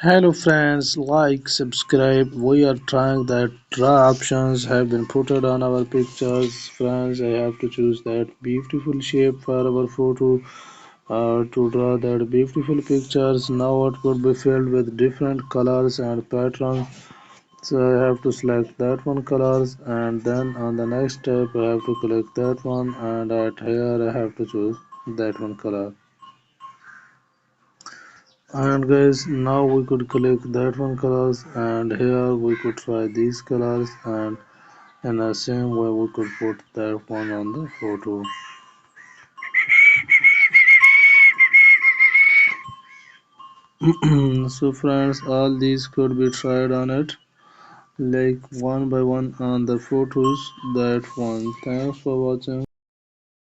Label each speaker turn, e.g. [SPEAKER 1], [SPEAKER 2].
[SPEAKER 1] Hello friends, like, subscribe. We are trying that draw options have been put on our pictures. Friends, I have to choose that beautiful shape for our photo to draw that beautiful pictures. Now it could be filled with different colors and patterns. So I have to select that one colors and then on the next step I have to click that one and at here I have to choose that one color. And guys, now we could click that one colors and here we could try these colors and in the same way we could put that one on the photo. So friends, all these could be tried on it like one by one on the photos. That one. Thanks for watching.